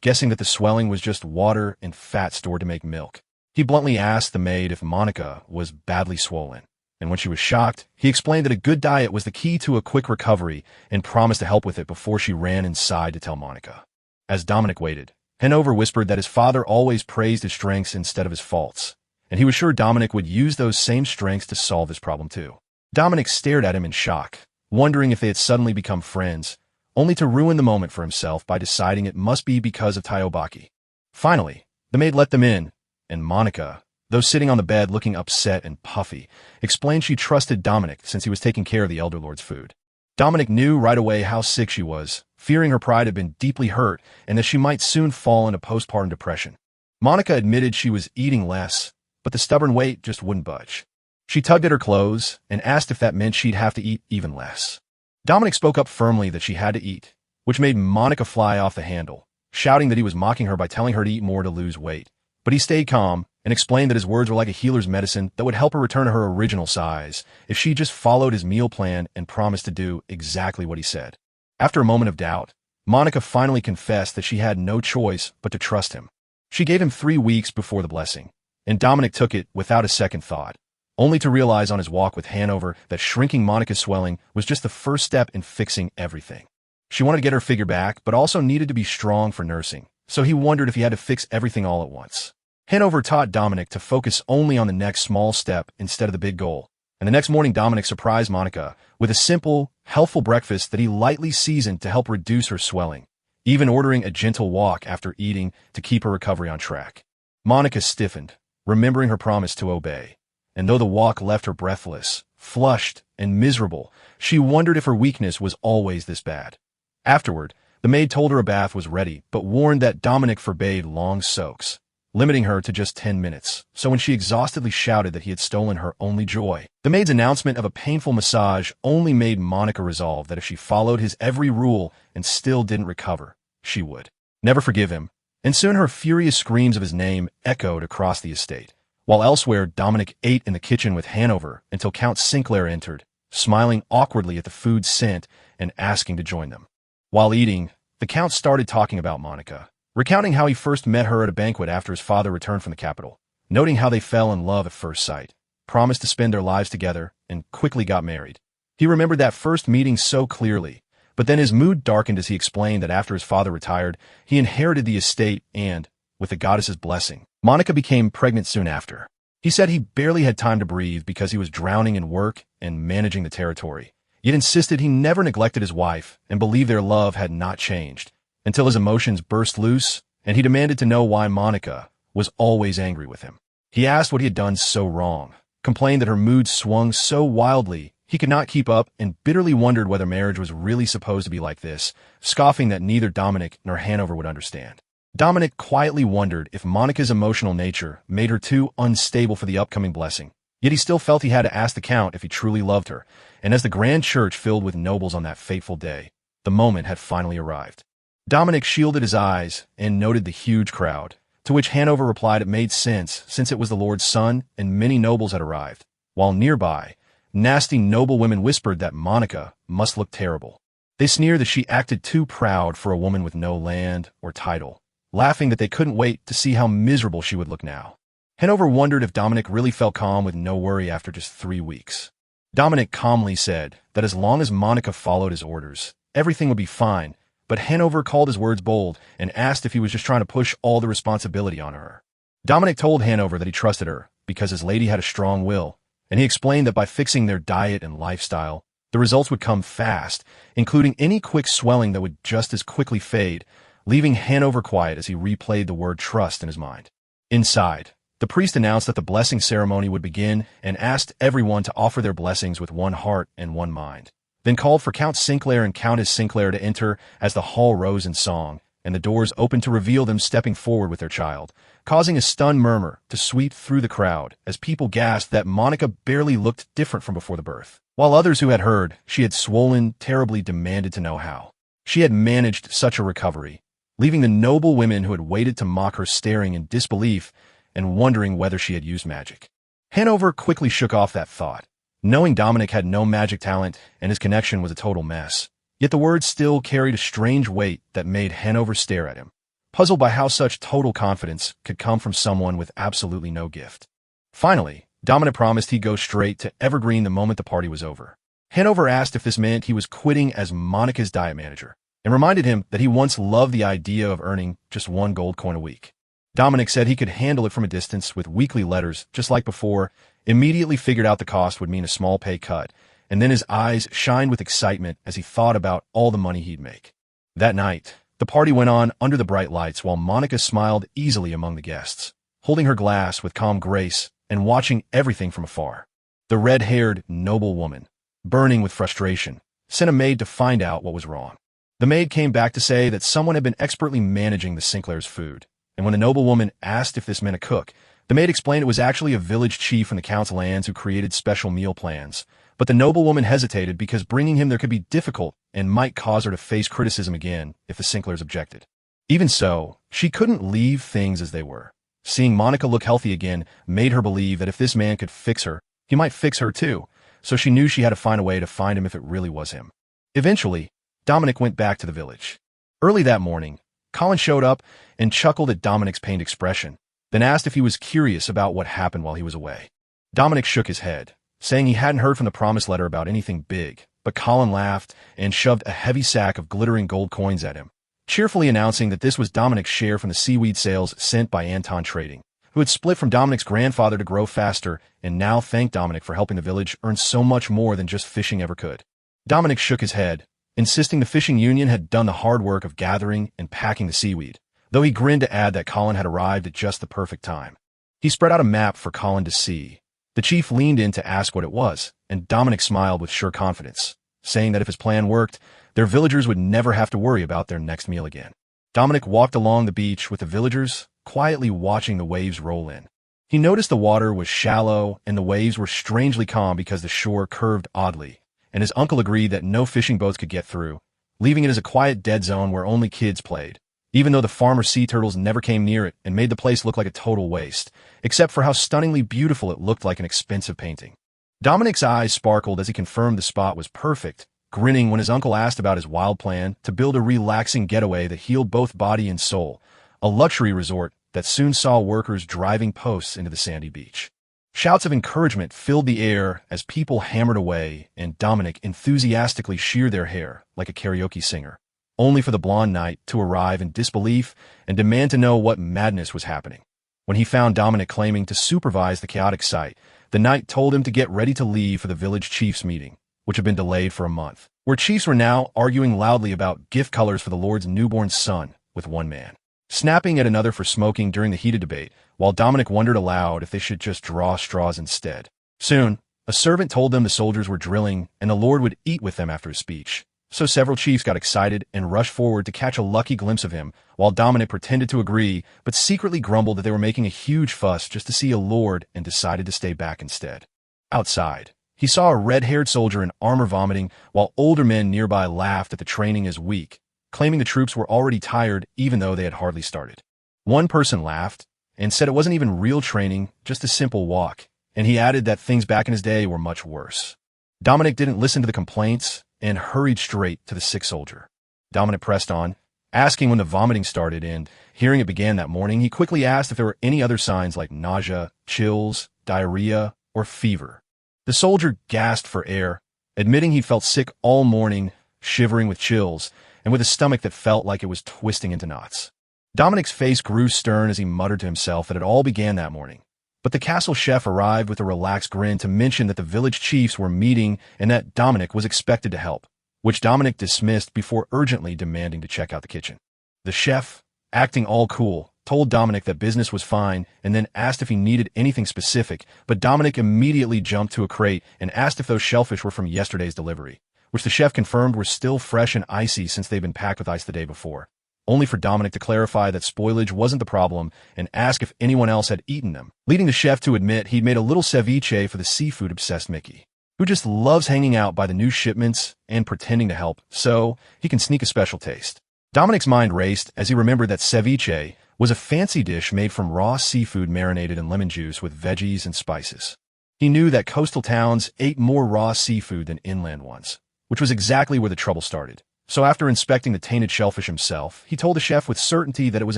guessing that the swelling was just water and fat stored to make milk. He bluntly asked the maid if Monica was badly swollen, and when she was shocked, he explained that a good diet was the key to a quick recovery and promised to help with it before she ran inside to tell Monica. As Dominic waited, Hanover whispered that his father always praised his strengths instead of his faults, and he was sure Dominic would use those same strengths to solve his problem too. Dominic stared at him in shock, wondering if they had suddenly become friends, only to ruin the moment for himself by deciding it must be because of Taiobaki. Finally, the maid let them in, and Monica, though sitting on the bed looking upset and puffy, explained she trusted Dominic since he was taking care of the elder lord's food. Dominic knew right away how sick she was, fearing her pride had been deeply hurt and that she might soon fall into postpartum depression. Monica admitted she was eating less, but the stubborn weight just wouldn't budge. She tugged at her clothes and asked if that meant she'd have to eat even less. Dominic spoke up firmly that she had to eat, which made Monica fly off the handle, shouting that he was mocking her by telling her to eat more to lose weight. But he stayed calm and explained that his words were like a healer's medicine that would help her return to her original size if she just followed his meal plan and promised to do exactly what he said. After a moment of doubt, Monica finally confessed that she had no choice but to trust him. She gave him 3 weeks before the blessing, and Dominic took it without a second thought, only to realize on his walk with Hanover that shrinking Monica's swelling was just the first step in fixing everything. She wanted to get her figure back, but also needed to be strong for nursing, so he wondered if he had to fix everything all at once. Hanover taught Dominic to focus only on the next small step instead of the big goal, and the next morning Dominic surprised Monica with a simple, healthful breakfast that he lightly seasoned to help reduce her swelling, even ordering a gentle walk after eating to keep her recovery on track. Monica stiffened, remembering her promise to obey, and though the walk left her breathless, flushed, and miserable, she wondered if her weakness was always this bad. Afterward, the maid told her a bath was ready, but warned that Dominic forbade long soaks, limiting her to just 10 minutes. So when she exhaustedly shouted that he had stolen her only joy, the maid's announcement of a painful massage only made Monica resolve that if she followed his every rule and still didn't recover, she would never forgive him, and soon her furious screams of his name echoed across the estate. While elsewhere, Dominic ate in the kitchen with Hanover until Count Sinclair entered, smiling awkwardly at the food's scent and asking to join them. While eating, the Count started talking about Monica, recounting how he first met her at a banquet after his father returned from the capital, noting how they fell in love at first sight, promised to spend their lives together, and quickly got married. He remembered that first meeting so clearly, but then his mood darkened as he explained that after his father retired, he inherited the estate and, with the goddess's blessing, Monica became pregnant soon after. He said he barely had time to breathe because he was drowning in work and managing the territory, yet insisted he never neglected his wife and believed their love had not changed, until his emotions burst loose and he demanded to know why Monica was always angry with him. He asked what he had done so wrong, complained that her mood swung so wildly he could not keep up, and bitterly wondered whether marriage was really supposed to be like this, scoffing that neither Dominic nor Hanover would understand. Dominic quietly wondered if Monica's emotional nature made her too unstable for the upcoming blessing, yet he still felt he had to ask the Count if he truly loved her, and as the grand church filled with nobles on that fateful day, the moment had finally arrived. Dominic shielded his eyes and noted the huge crowd, to which Hanover replied it made sense since it was the Lord's son and many nobles had arrived, while nearby, nasty noble women whispered that Monica must look terrible. They sneered that she acted too proud for a woman with no land or title, laughing that they couldn't wait to see how miserable she would look now. Hanover wondered if Dominic really felt calm with no worry after just 3 weeks. Dominic calmly said that as long as Monica followed his orders, everything would be fine, but Hanover called his words bold and asked if he was just trying to push all the responsibility on her. Dominic told Hanover that he trusted her because his lady had a strong will, and he explained that by fixing their diet and lifestyle, the results would come fast, including any quick swelling that would just as quickly fade, leaving Hanover quiet as he replayed the word trust in his mind. Inside, the priest announced that the blessing ceremony would begin and asked everyone to offer their blessings with one heart and one mind, then called for Count Sinclair and Countess Sinclair to enter as the hall rose in song, and the doors opened to reveal them stepping forward with their child, causing a stunned murmur to sweep through the crowd as people gasped that Monica barely looked different from before the birth, while others who had heard she had swollen terribly demanded to know how she had managed such a recovery, leaving the noble women who had waited to mock her staring in disbelief and wondering whether she had used magic. Hanover quickly shook off that thought, knowing Dominic had no magic talent and his connection was a total mess. Yet the words still carried a strange weight that made Hanover stare at him, puzzled by how such total confidence could come from someone with absolutely no gift. Finally, Dominic promised he'd go straight to Evergreen the moment the party was over. Hanover asked if this meant he was quitting as Monica's diet manager, and reminded him that he once loved the idea of earning just 1 gold coin a week. Dominic said he could handle it from a distance with weekly letters, just like before, immediately figured out the cost would mean a small pay cut, and then his eyes shined with excitement as he thought about all the money he'd make. That night, the party went on under the bright lights while Monica smiled easily among the guests, holding her glass with calm grace and watching everything from afar. The red-haired, noble woman, burning with frustration, sent a maid to find out what was wrong. The maid came back to say that someone had been expertly managing the Sinclairs' food, and when the noble woman asked if this meant a cook, the maid explained it was actually a village chief in the Count's lands who created special meal plans. But the noblewoman hesitated because bringing him there could be difficult and might cause her to face criticism again if the Sinclairs objected. Even so, she couldn't leave things as they were. Seeing Monica look healthy again made her believe that if this man could fix her, he might fix her too, so she knew she had to find a way to find him if it really was him. Eventually, Dominic went back to the village. Early that morning, Colin showed up and chuckled at Dominic's pained expression, then asked if he was curious about what happened while he was away. Dominic shook his head, saying he hadn't heard from the promised letter about anything big, but Colin laughed and shoved a heavy sack of glittering gold coins at him, cheerfully announcing that this was Dominic's share from the seaweed sales sent by Anton Trading, who had split from Dominic's grandfather to grow faster and now thanked Dominic for helping the village earn so much more than just fishing ever could. Dominic shook his head, insisting the fishing union had done the hard work of gathering and packing the seaweed, though he grinned to add that Colin had arrived at just the perfect time. He spread out a map for Colin to see. The chief leaned in to ask what it was, and Dominic smiled with sure confidence, saying that if his plan worked, their villagers would never have to worry about their next meal again. Dominic walked along the beach with the villagers, quietly watching the waves roll in. He noticed the water was shallow and the waves were strangely calm because the shore curved oddly, and his uncle agreed that no fishing boats could get through, leaving it as a quiet dead zone where only kids played, even though the farmer sea turtles never came near it and made the place look like a total waste, except for how stunningly beautiful it looked like an expensive painting. Dominic's eyes sparkled as he confirmed the spot was perfect, grinning when his uncle asked about his wild plan to build a relaxing getaway that healed both body and soul, a luxury resort that soon saw workers driving posts into the sandy beach. Shouts of encouragement filled the air as people hammered away and Dominic enthusiastically sheared their hair like a karaoke singer, only for the blonde knight to arrive in disbelief and demand to know what madness was happening. When he found Dominic claiming to supervise the chaotic sight, the knight told him to get ready to leave for the village chief's meeting, which had been delayed for a month, where chiefs were now arguing loudly about gift colors for the Lord's newborn son, with one man snapping at another for smoking during the heated debate, while Dominic wondered aloud if they should just draw straws instead. Soon, a servant told them the soldiers were drilling and the Lord would eat with them after his speech. So several chiefs got excited and rushed forward to catch a lucky glimpse of him, while Dominic pretended to agree, but secretly grumbled that they were making a huge fuss just to see a lord and decided to stay back instead. Outside, he saw a red-haired soldier in armor vomiting, while older men nearby laughed at the training as weak, claiming the troops were already tired even though they had hardly started. One person laughed and said it wasn't even real training, just a simple walk, and he added that things back in his day were much worse. Dominic didn't listen to the complaints and hurried straight to the sick soldier. Dominic pressed on, asking when the vomiting started, and hearing it began that morning, he quickly asked if there were any other signs like nausea, chills, diarrhea, or fever. The soldier gasped for air, admitting he'd felt sick all morning, shivering with chills, and with a stomach that felt like it was twisting into knots. Dominic's face grew stern as he muttered to himself that it all began that morning. But the castle chef arrived with a relaxed grin to mention that the village chiefs were meeting and that Dominic was expected to help, which Dominic dismissed before urgently demanding to check out the kitchen. The chef, acting all cool, told Dominic that business was fine and then asked if he needed anything specific, but Dominic immediately jumped to a crate and asked if those shellfish were from yesterday's delivery, which the chef confirmed were still fresh and icy since they'd been packed with ice the day before, only for Dominic to clarify that spoilage wasn't the problem and ask if anyone else had eaten them, leading the chef to admit he'd made a little ceviche for the seafood-obsessed Mickey, who just loves hanging out by the new shipments and pretending to help so he can sneak a special taste. Dominic's mind raced as he remembered that ceviche was a fancy dish made from raw seafood marinated in lemon juice with veggies and spices. He knew that coastal towns ate more raw seafood than inland ones, which was exactly where the trouble started. So after inspecting the tainted shellfish himself, he told the chef with certainty that it was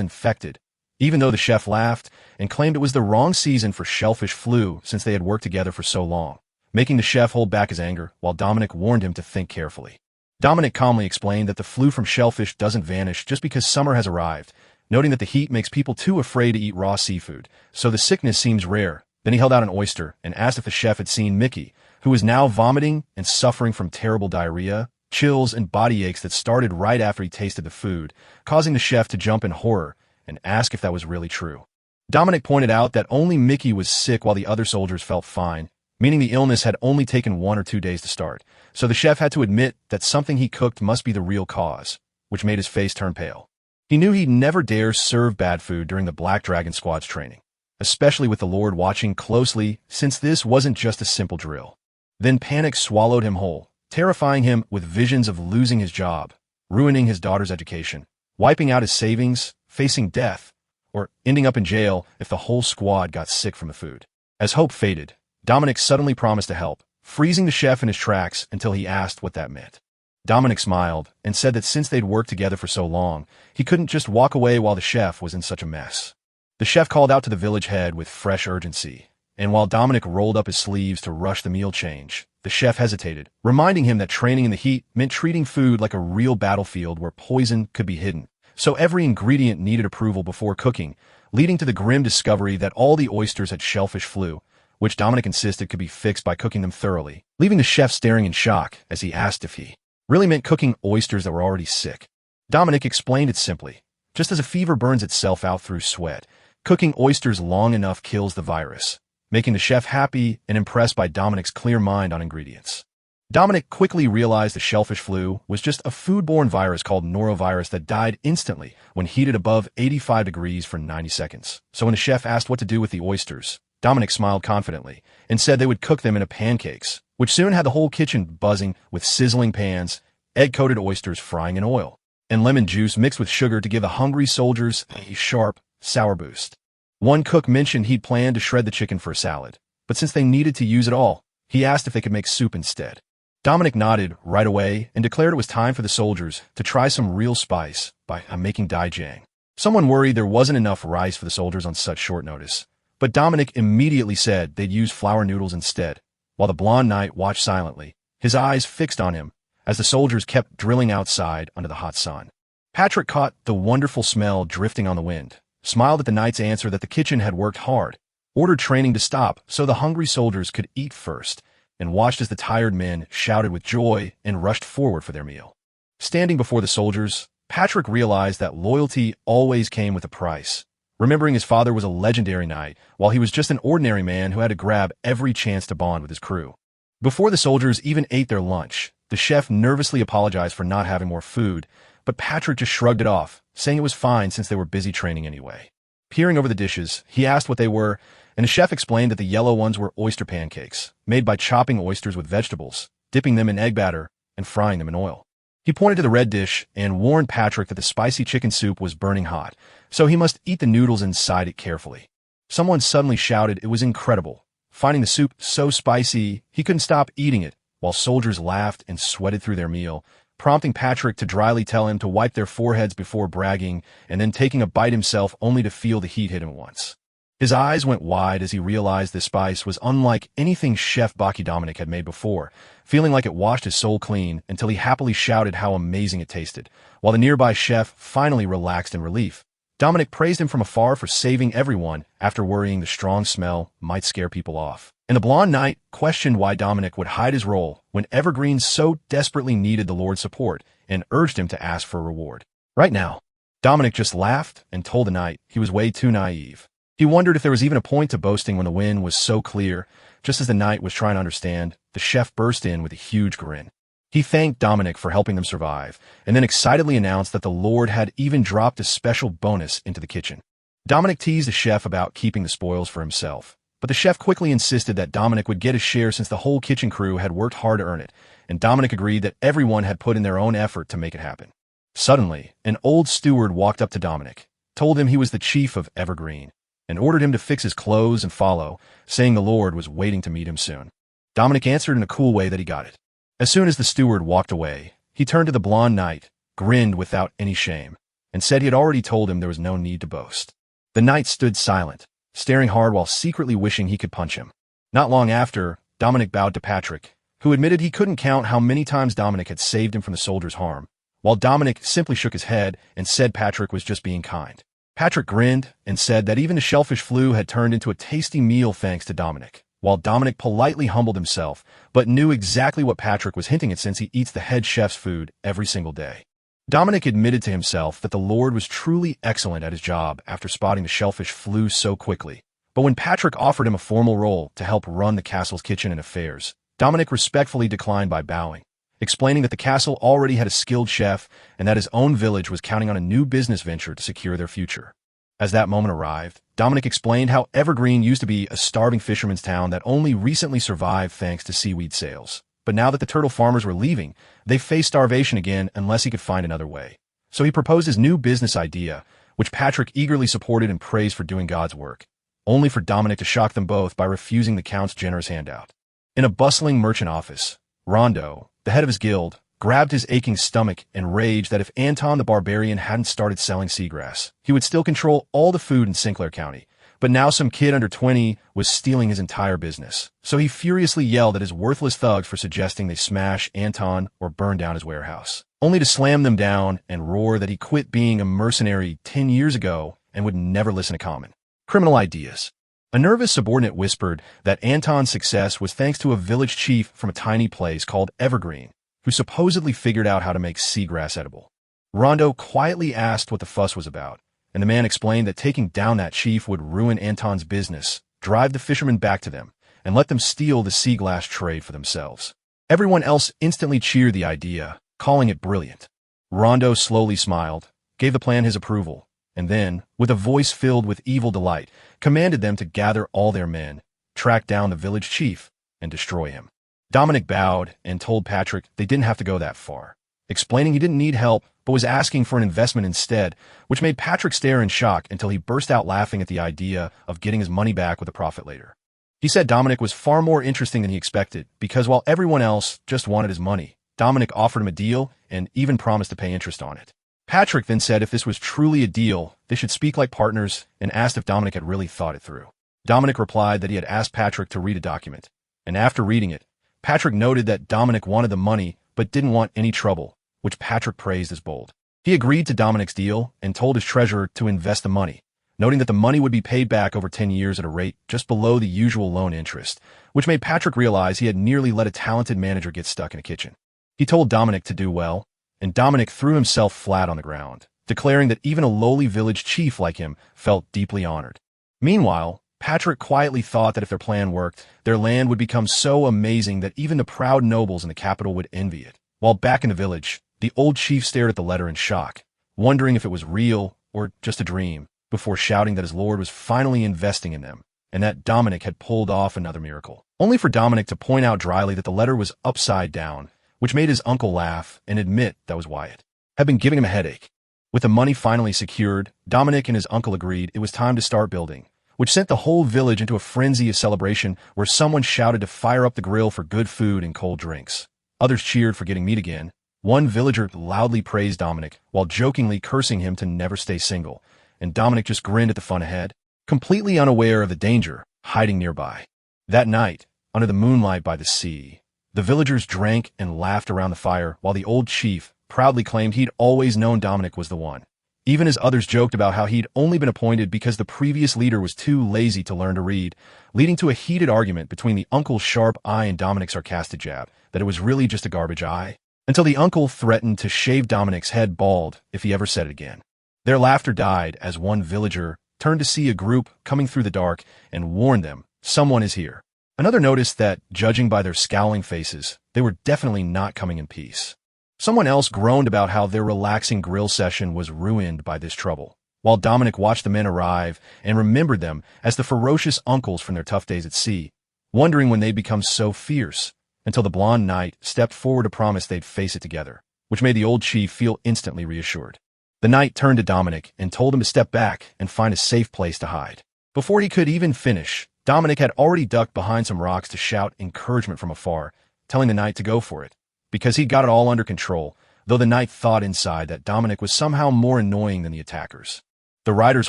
infected, even though the chef laughed and claimed it was the wrong season for shellfish flu since they had worked together for so long, making the chef hold back his anger while Dominic warned him to think carefully. Dominic calmly explained that the flu from shellfish doesn't vanish just because summer has arrived, noting that the heat makes people too afraid to eat raw seafood, so the sickness seems rare. Then he held out an oyster and asked if the chef had seen Mickey, who was now vomiting and suffering from terrible diarrhea, chills, and body aches that started right after he tasted the food, causing the chef to jump in horror and ask if that was really true. Dominic pointed out that only Mickey was sick while the other soldiers felt fine, meaning the illness had only taken 1 or 2 days to start, so the chef had to admit that something he cooked must be the real cause, which made his face turn pale. He knew he'd never dare serve bad food during the Black Dragon Squad's training, especially with the Lord watching closely, since this wasn't just a simple drill. Then panic swallowed him whole, terrifying him with visions of losing his job, ruining his daughter's education, wiping out his savings, facing death, or ending up in jail if the whole squad got sick from the food. As hope faded, Dominic suddenly promised to help, freezing the chef in his tracks until he asked what that meant. Dominic smiled and said that since they'd worked together for so long, he couldn't just walk away while the chef was in such a mess. The chef called out to the village head with fresh urgency, and while Dominic rolled up his sleeves to rush the meal change, the chef hesitated, reminding him that training in the heat meant treating food like a real battlefield where poison could be hidden, so every ingredient needed approval before cooking, leading to the grim discovery that all the oysters had shellfish flu, which Dominic insisted could be fixed by cooking them thoroughly, leaving the chef staring in shock as he asked if he really meant cooking oysters that were already sick. Dominic explained it simply. Just as a fever burns itself out through sweat, cooking oysters long enough kills the virus, making the chef happy and impressed by Dominic's clear mind on ingredients. Dominic quickly realized the shellfish flu was just a foodborne virus called norovirus that died instantly when heated above 85 degrees for 90 seconds. So when the chef asked what to do with the oysters, Dominic smiled confidently and said they would cook them into pancakes, which soon had the whole kitchen buzzing with sizzling pans, egg-coated oysters frying in oil, and lemon juice mixed with sugar to give the hungry soldiers a sharp, sour boost. One cook mentioned he'd planned to shred the chicken for a salad, but since they needed to use it all, he asked if they could make soup instead. Dominic nodded right away and declared it was time for the soldiers to try some real spice by making daijang. Someone worried there wasn't enough rice for the soldiers on such short notice, but Dominic immediately said they'd use flour noodles instead, while the blonde knight watched silently, his eyes fixed on him, as the soldiers kept drilling outside under the hot sun. Patrick caught the wonderful smell drifting on the wind, smiled at the knight's answer that the kitchen had worked hard, ordered training to stop so the hungry soldiers could eat first, and watched as the tired men shouted with joy and rushed forward for their meal. Standing before the soldiers, Patrick realized that loyalty always came with a price, remembering his father was a legendary knight, while he was just an ordinary man who had to grab every chance to bond with his crew. Before the soldiers even ate their lunch, the chef nervously apologized for not having more food, but Patrick just shrugged it off, saying it was fine since they were busy training anyway. Peering over the dishes, he asked what they were, and the chef explained that the yellow ones were oyster pancakes, made by chopping oysters with vegetables, dipping them in egg batter, and frying them in oil. He pointed to the red dish and warned Patrick that the spicy chicken soup was burning hot, so he must eat the noodles inside it carefully. Someone suddenly shouted it was incredible, finding the soup so spicy he couldn't stop eating it, while soldiers laughed and sweated through their meal, prompting Patrick to dryly tell him to wipe their foreheads before bragging and then taking a bite himself only to feel the heat hit him once. His eyes went wide as he realized the spice was unlike anything Chef Baki Dominic had made before, feeling like it washed his soul clean until he happily shouted how amazing it tasted. While the nearby chef finally relaxed in relief, Dominic praised him from afar for saving everyone after worrying the strong smell might scare people off. And the blonde knight questioned why Dominic would hide his role when Evergreen so desperately needed the Lord's support and urged him to ask for a reward. Right now, Dominic just laughed and told the knight he was way too naive. He wondered if there was even a point to boasting when the wind was so clear. Just as the knight was trying to understand, the chef burst in with a huge grin. He thanked Dominic for helping them survive, and then excitedly announced that the Lord had even dropped a special bonus into the kitchen. Dominic teased the chef about keeping the spoils for himself, but the chef quickly insisted that Dominic would get a share since the whole kitchen crew had worked hard to earn it, and Dominic agreed that everyone had put in their own effort to make it happen. Suddenly, an old steward walked up to Dominic, told him he was the chief of Evergreen, and ordered him to fix his clothes and follow, saying the Lord was waiting to meet him soon. Dominic answered in a cool way that he got it. As soon as the steward walked away, he turned to the blonde knight, grinned without any shame, and said he had already told him there was no need to boast. The knight stood silent, staring hard while secretly wishing he could punch him. Not long after, Dominic bowed to Patrick, who admitted he couldn't count how many times Dominic had saved him from the soldiers' harm, while Dominic simply shook his head and said Patrick was just being kind. Patrick grinned and said that even the shellfish flu had turned into a tasty meal thanks to Dominic, while Dominic politely humbled himself, but knew exactly what Patrick was hinting at since he eats the head chef's food every single day. Dominic admitted to himself that the Lord was truly excellent at his job after spotting the shellfish flu so quickly, but when Patrick offered him a formal role to help run the castle's kitchen and affairs, Dominic respectfully declined by bowing, explaining that the castle already had a skilled chef and that his own village was counting on a new business venture to secure their future. As that moment arrived, Dominic explained how Evergreen used to be a starving fisherman's town that only recently survived thanks to seaweed sales. But now that the turtle farmers were leaving, they faced starvation again unless he could find another way. So he proposed his new business idea, which Patrick eagerly supported and praised for doing God's work, only for Dominic to shock them both by refusing the Count's generous handout. In a bustling merchant office, Rondo, the head of his guild, grabbed his aching stomach and raged that if Anton the Barbarian hadn't started selling seagrass, he would still control all the food in Sinclair County. But now some kid under 20 was stealing his entire business. So he furiously yelled at his worthless thugs for suggesting they smash Anton or burn down his warehouse, only to slam them down and roar that he quit being a mercenary 10 years ago and would never listen to common criminal ideas. A nervous subordinate whispered that Anton's success was thanks to a village chief from a tiny place called Evergreen, who supposedly figured out how to make seagrass edible. Rondo quietly asked what the fuss was about, and the man explained that taking down that chief would ruin Anton's business, drive the fishermen back to them, and let them steal the seaglass trade for themselves. Everyone else instantly cheered the idea, calling it brilliant. Rondo slowly smiled, gave the plan his approval, and then, with a voice filled with evil delight, commanded them to gather all their men, track down the village chief, and destroy him. Dominic bowed and told Patrick they didn't have to go that far, explaining he didn't need help but was asking for an investment instead, which made Patrick stare in shock until he burst out laughing at the idea of getting his money back with a profit later. He said Dominic was far more interesting than he expected because while everyone else just wanted his money, Dominic offered him a deal and even promised to pay interest on it. Patrick then said if this was truly a deal, they should speak like partners and asked if Dominic had really thought it through. Dominic replied that he had asked Patrick to read a document, and after reading it, Patrick noted that Dominic wanted the money but didn't want any trouble, which Patrick praised as bold. He agreed to Dominic's deal and told his treasurer to invest the money, noting that the money would be paid back over 10 years at a rate just below the usual loan interest, which made Patrick realize he had nearly let a talented manager get stuck in a kitchen. He told Dominic to do well, and Dominic threw himself flat on the ground, declaring that even a lowly village chief like him felt deeply honored. Meanwhile, Patrick quietly thought that if their plan worked, their land would become so amazing that even the proud nobles in the capital would envy it. While back in the village, the old chief stared at the letter in shock, wondering if it was real or just a dream, before shouting that his lord was finally investing in them, and that Dominic had pulled off another miracle. Only for Dominic to point out dryly that the letter was upside down, which made his uncle laugh and admit that was why it had been giving him a headache. With the money finally secured, Dominic and his uncle agreed it was time to start building, which sent the whole village into a frenzy of celebration where someone shouted to fire up the grill for good food and cold drinks. Others cheered for getting meat again. One villager loudly praised Dominic while jokingly cursing him to never stay single, and Dominic just grinned at the fun ahead, completely unaware of the danger hiding nearby. That night, under the moonlight by the sea, the villagers drank and laughed around the fire while the old chief proudly claimed he'd always known Dominic was the one, even as others joked about how he'd only been appointed because the previous leader was too lazy to learn to read, leading to a heated argument between the uncle's sharp eye and Dominic's sarcastic jab that it was really just a garbage eye, until the uncle threatened to shave Dominic's head bald if he ever said it again. Their laughter died as one villager turned to see a group coming through the dark and warned them, "Someone is here." Another noticed that, judging by their scowling faces, they were definitely not coming in peace. Someone else groaned about how their relaxing grill session was ruined by this trouble, while Dominic watched the men arrive and remembered them as the ferocious uncles from their tough days at sea, wondering when they'd become so fierce, until the blonde knight stepped forward to promise they'd face it together, which made the old chief feel instantly reassured. The knight turned to Dominic and told him to step back and find a safe place to hide. Before he could even finish, Dominic had already ducked behind some rocks to shout encouragement from afar, telling the knight to go for it, because he'd got it all under control, though the knight thought inside that Dominic was somehow more annoying than the attackers. The riders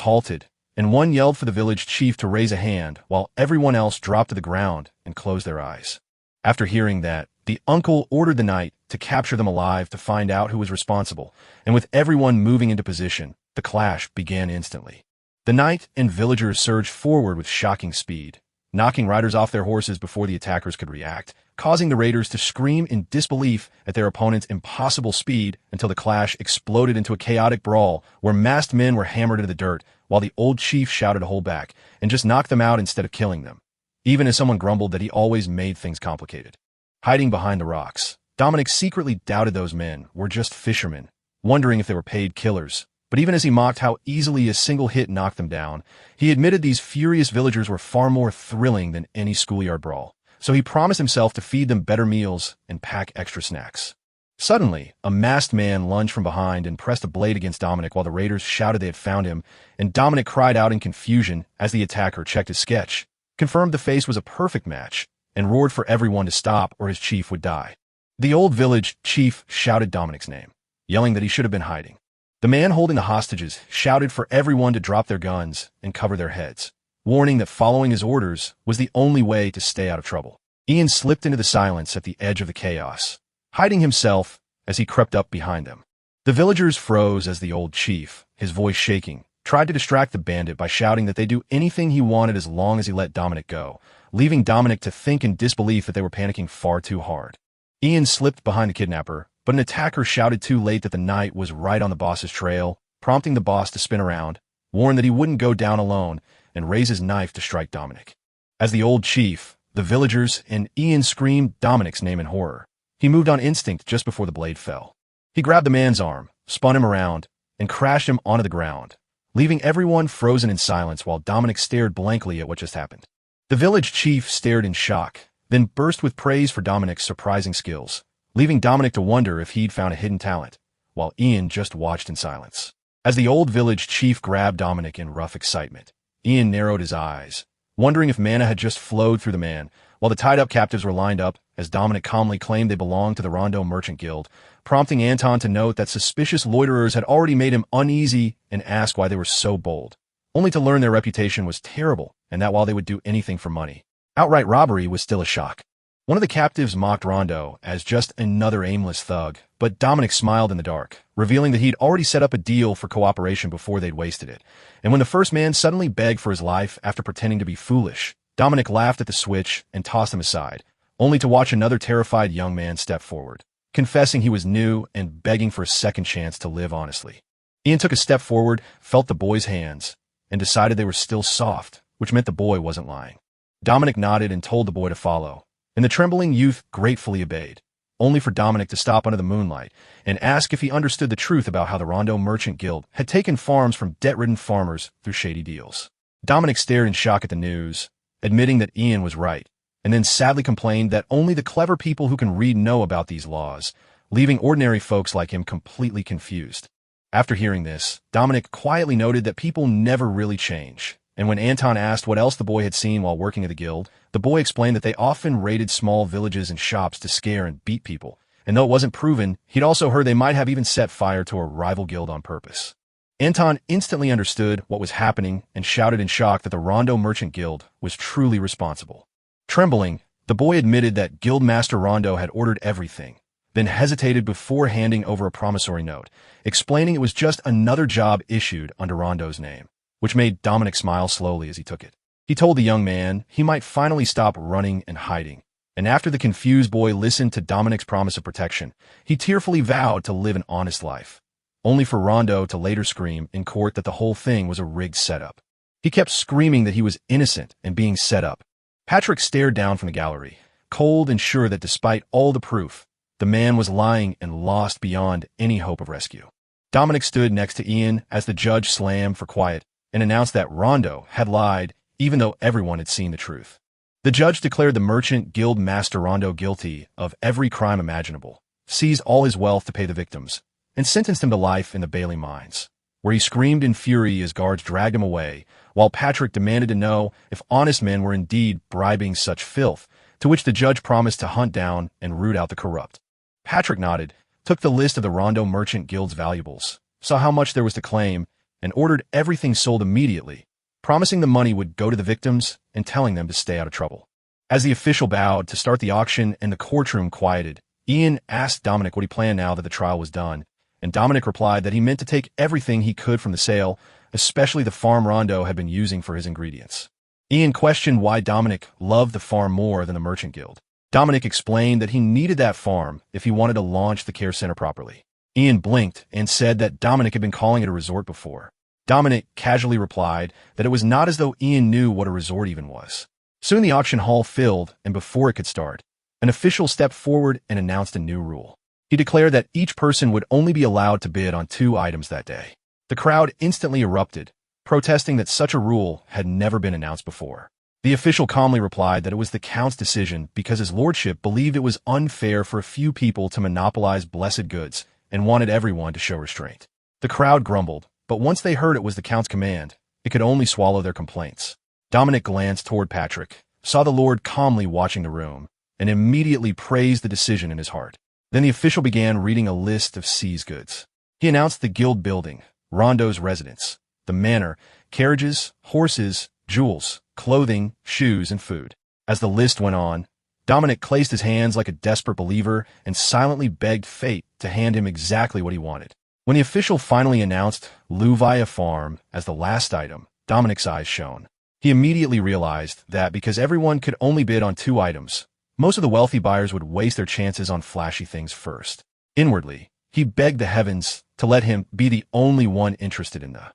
halted, and one yelled for the village chief to raise a hand, while everyone else dropped to the ground and closed their eyes. After hearing that, the uncle ordered the knight to capture them alive to find out who was responsible, and with everyone moving into position, the clash began instantly. The knight and villagers surged forward with shocking speed, knocking riders off their horses before the attackers could react, causing the raiders to scream in disbelief at their opponent's impossible speed until the clash exploded into a chaotic brawl where masked men were hammered into the dirt while the old chief shouted to hold back and just knock them out instead of killing them, even as someone grumbled that he always made things complicated. Hiding behind the rocks, Dominic secretly doubted those men were just fishermen, wondering if they were paid killers. But even as he mocked how easily a single hit knocked them down, he admitted these furious villagers were far more thrilling than any schoolyard brawl. So he promised himself to feed them better meals and pack extra snacks. Suddenly, a masked man lunged from behind and pressed a blade against Dominic while the raiders shouted they had found him, and Dominic cried out in confusion as the attacker checked his sketch, confirmed the face was a perfect match, and roared for everyone to stop or his chief would die. The old village chief shouted Dominic's name, yelling that he should have been hiding. The man holding the hostages shouted for everyone to drop their guns and cover their heads, warning that following his orders was the only way to stay out of trouble. Ian slipped into the silence at the edge of the chaos, hiding himself as he crept up behind them. The villagers froze as the old chief, his voice shaking, tried to distract the bandit by shouting that they'd do anything he wanted as long as he let Dominic go, leaving Dominic to think in disbelief that they were panicking far too hard. Ian slipped behind the kidnapper, but an attacker shouted too late that the knight was right on the boss's trail, prompting the boss to spin around, warned that he wouldn't go down alone, and raise his knife to strike Dominic. As the old chief, the villagers, and Ian screamed Dominic's name in horror, he moved on instinct just before the blade fell. He grabbed the man's arm, spun him around, and crashed him onto the ground, leaving everyone frozen in silence while Dominic stared blankly at what just happened. The village chief stared in shock, then burst with praise for Dominic's surprising skills, leaving Dominic to wonder if he'd found a hidden talent, while Ian just watched in silence. As the old village chief grabbed Dominic in rough excitement, Ian narrowed his eyes, wondering if mana had just flowed through the man, while the tied-up captives were lined up as Dominic calmly claimed they belonged to the Rondo Merchant Guild, prompting Anton to note that suspicious loiterers had already made him uneasy and ask why they were so bold, only to learn their reputation was terrible and that while they would do anything for money, outright robbery was still a shock. One of the captives mocked Rondo as just another aimless thug, but Dominic smiled in the dark, revealing that he'd already set up a deal for cooperation before they'd wasted it. And when the first man suddenly begged for his life after pretending to be foolish, Dominic laughed at the switch and tossed him aside, only to watch another terrified young man step forward, confessing he was new and begging for a second chance to live honestly. Ian took a step forward, felt the boy's hands, and decided they were still soft, which meant the boy wasn't lying. Dominic nodded and told the boy to follow, and the trembling youth gratefully obeyed, only for Dominic to stop under the moonlight and ask if he understood the truth about how the Rondo Merchant Guild had taken farms from debt-ridden farmers through shady deals. Dominic stared in shock at the news, admitting that Ian was right, and then sadly complained that only the clever people who can read know about these laws, leaving ordinary folks like him completely confused. After hearing this, Dominic quietly noted that people never really change, and when Anton asked what else the boy had seen while working at the guild, the boy explained that they often raided small villages and shops to scare and beat people, and though it wasn't proven, he'd also heard they might have even set fire to a rival guild on purpose. Anton instantly understood what was happening and shouted in shock that the Rondo Merchant Guild was truly responsible. Trembling, the boy admitted that Guildmaster Rondo had ordered everything, then hesitated before handing over a promissory note, explaining it was just another job issued under Rondo's name, which made Dominic smile slowly as he took it. He told the young man he might finally stop running and hiding, and after the confused boy listened to Dominic's promise of protection, he tearfully vowed to live an honest life, only for Rondo to later scream in court that the whole thing was a rigged setup. He kept screaming that he was innocent and being set up. Patrick stared down from the gallery, cold and sure that despite all the proof, the man was lying and lost beyond any hope of rescue. Dominic stood next to Ian as the judge slammed for quiet and announced that Rondo had lied even though everyone had seen the truth. The judge declared the merchant guild master Rondo guilty of every crime imaginable, seized all his wealth to pay the victims, and sentenced him to life in the Bailey mines, where he screamed in fury as guards dragged him away, while Patrick demanded to know if honest men were indeed bribing such filth, to which the judge promised to hunt down and root out the corrupt. Patrick nodded, took the list of the Rondo Merchant Guild's valuables, saw how much there was to claim, and ordered everything sold immediately, promising the money would go to the victims and telling them to stay out of trouble. As the official bowed to start the auction and the courtroom quieted, Ian asked Dominic what he planned now that the trial was done, and Dominic replied that he meant to take everything he could from the sale, especially the farm Rondo had been using for his ingredients. Ian questioned why Dominic loved the farm more than the Merchant Guild. Dominic explained that he needed that farm if he wanted to launch the care center properly. Ian blinked and said that Dominic had been calling it a resort before. Dominic casually replied that it was not as though Ian knew what a resort even was. Soon the auction hall filled, and before it could start, an official stepped forward and announced a new rule. He declared that each person would only be allowed to bid on 2 items that day. The crowd instantly erupted, protesting that such a rule had never been announced before. The official calmly replied that it was the Count's decision because his lordship believed it was unfair for a few people to monopolize blessed goods and wanted everyone to show restraint. The crowd grumbled, but once they heard it was the Count's command, it could only swallow their complaints. Dominic glanced toward Patrick, saw the Lord calmly watching the room, and immediately praised the decision in his heart. Then the official began reading a list of seized goods. He announced the guild building, Rondo's residence, the manor, carriages, horses, jewels, clothing, shoes, and food. As the list went on, Dominic clenched his hands like a desperate believer and silently begged fate to hand him exactly what he wanted. When the official finally announced Luvia Farm as the last item, Dominic's eyes shone. He immediately realized that because everyone could only bid on 2 items, most of the wealthy buyers would waste their chances on flashy things first. Inwardly, he begged the heavens to let him be the only one interested in the